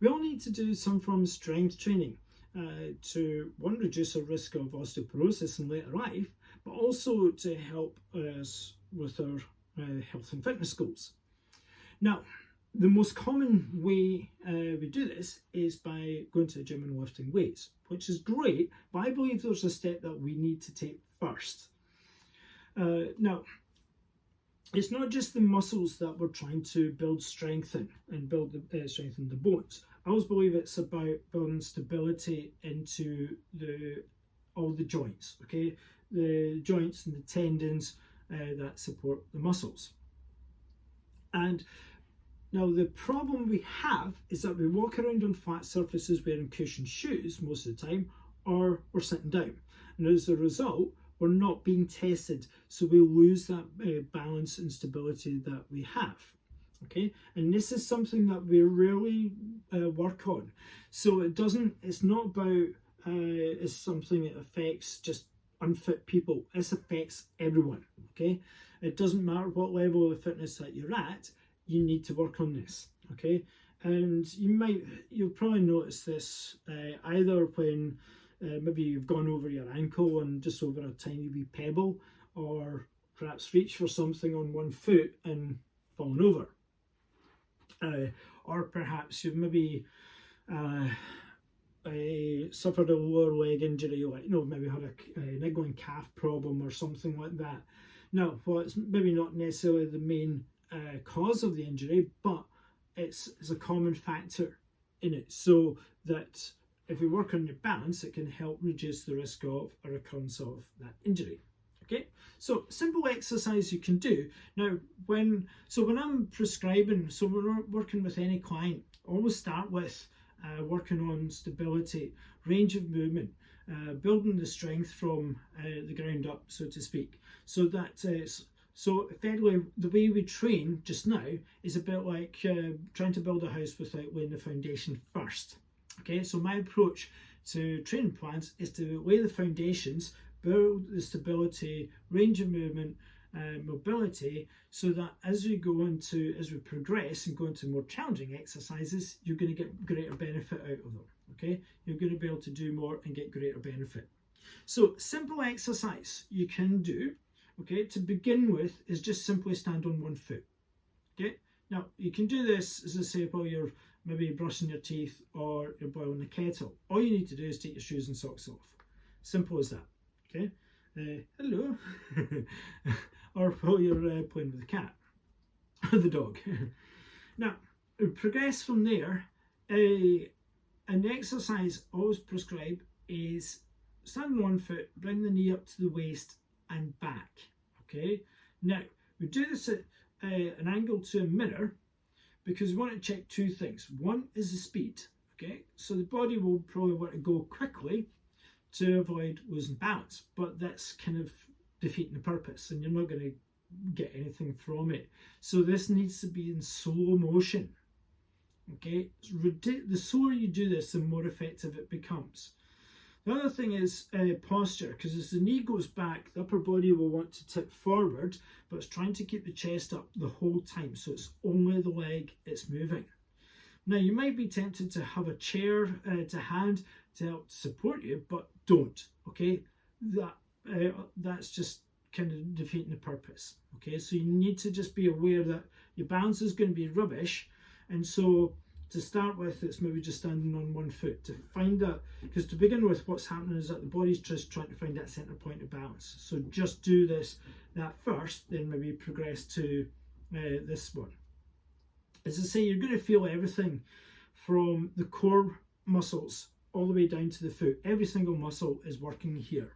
We all need to do some form of strength training to, one, reduce our risk of osteoporosis in later life, but also to help us with our health and fitness goals. Now, the most common way we do this is by going to the gym and lifting weights, which is great, but I believe there's a step that we need to take first. Now, it's not just the muscles that we're trying to build strength in and build strengthen the bones. I always believe it's about building stability into all the joints, okay? The joints and the tendons that support the muscles. And now the problem we have is that we walk around on flat surfaces wearing cushioned shoes most of the time, or we're sitting down. And as a result, we're not being tested, so we lose that balance and stability that we have. Okay, and this is something that we really work on. So it's not about it's something that affects just unfit people. This affects everyone. Okay, it doesn't matter what level of fitness that you're at, you need to work on this. Okay, and you'll probably notice this either when maybe you've gone over your ankle and just over a tiny wee pebble, or perhaps reached for something on one foot and fallen over. Or perhaps you've maybe suffered a lower leg injury, like maybe had a niggling calf problem or something like that. Now, well, it's maybe not necessarily the main cause of the injury, but it's a common factor in it, so that if we work on your balance, it can help reduce the risk of a recurrence of that injury. Okay, so simple exercise you can do. Now, when I'm prescribing, so when we're working with any client, I always start with working on stability, range of movement, building the strength from the ground up, so to speak. So that so effectively, the way we train just now is a bit like trying to build a house without laying the foundation first. Okay, so my approach to training plans is to lay the foundations, build the stability, range of movement, mobility, so that as we progress and go into more challenging exercises, you're going to get greater benefit out of them. Okay, you're going to be able to do more and get greater benefit. So simple exercise you can do, okay, to begin with, is just simply stand on one foot. Okay, now you can do this, as I say, while you're maybe brushing your teeth or you're boiling the kettle. All you need to do is take your shoes and socks off. Simple as that. Okay. Hello. Or while you're playing with the cat or the dog. Now, progress from there. An exercise I always prescribe is stand on one foot, bring the knee up to the waist and back. Okay. Now, we do this at an angle to a mirror, because we want to check two things. One is the speed, okay? So the body will probably want to go quickly to avoid losing balance, but that's kind of defeating the purpose, and you're not going to get anything from it. So this needs to be in slow motion, okay? The slower you do this, the more effective it becomes. The other thing is posture, because as the knee goes back, the upper body will want to tip forward, but it's trying to keep the chest up the whole time, so it's only the leg it's moving. Now, you might be tempted to have a chair to hand to help support you, but don't, okay? That's just kind of defeating the purpose, okay? So you need to just be aware that your balance is going to be rubbish, and so to start with, it's maybe just standing on one foot to find that, because to begin with, what's happening is that the body's just trying to find that center point of balance. So just do that first, then maybe progress to this one. As I say, you're going to feel everything from the core muscles all the way down to the foot. Every single muscle is working here.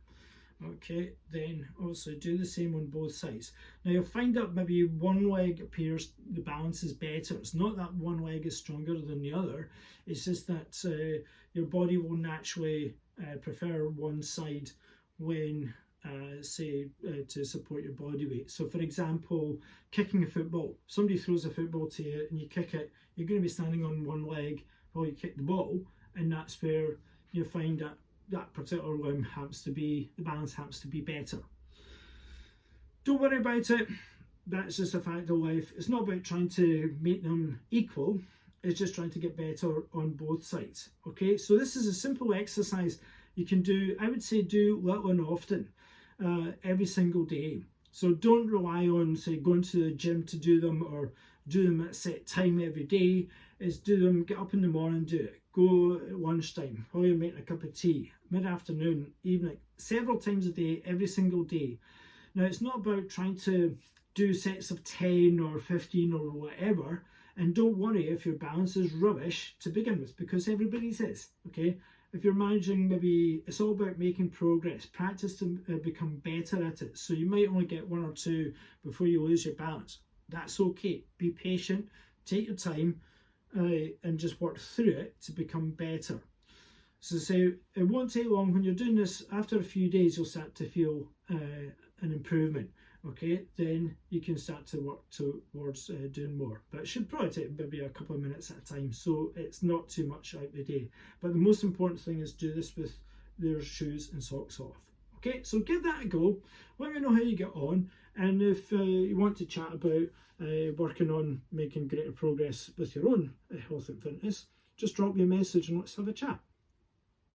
Okay, then also do the same on both sides. Now you'll find that maybe one leg appears the balance is better. It's not that one leg is stronger than the other. It's just that your body will naturally prefer one side when to support your body weight. So for example, kicking a football. Somebody throws a football to you and you kick it, you're going to be standing on one leg while you kick the ball, and that's where you find that particular limb the balance happens to be better. Don't worry about it. That's just a fact of life. It's not about trying to make them equal. is just trying to get better on both sides. Okay, so this is a simple exercise you can do. I would say do little and often, every single day. So don't rely on, say, going to the gym to do them or do them at a set time every day. Is do them, get up in the morning, do it. Go at lunchtime, while you're making a cup of tea, mid-afternoon, evening, several times a day, every single day. Now, it's not about trying to do sets of 10 or 15 or whatever, and don't worry if your balance is rubbish to begin with, because everybody's is, okay? If you're managing, maybe it's all about making progress, practice to become better at it. So you might only get 1 or 2 before you lose your balance. That's okay. Be patient, take your time, and just work through it to become better. So it won't take long. When you're doing this, after a few days, you'll start to feel an improvement. Okay, then you can start to work towards doing more. But it should probably take maybe a couple of minutes at a time, so it's not too much out the day. But the most important thing is do this with your shoes and socks off. Okay, so give that a go. Let me know how you get on, and if you want to chat about working on making greater progress with your own health and fitness, just drop me a message and let's have a chat.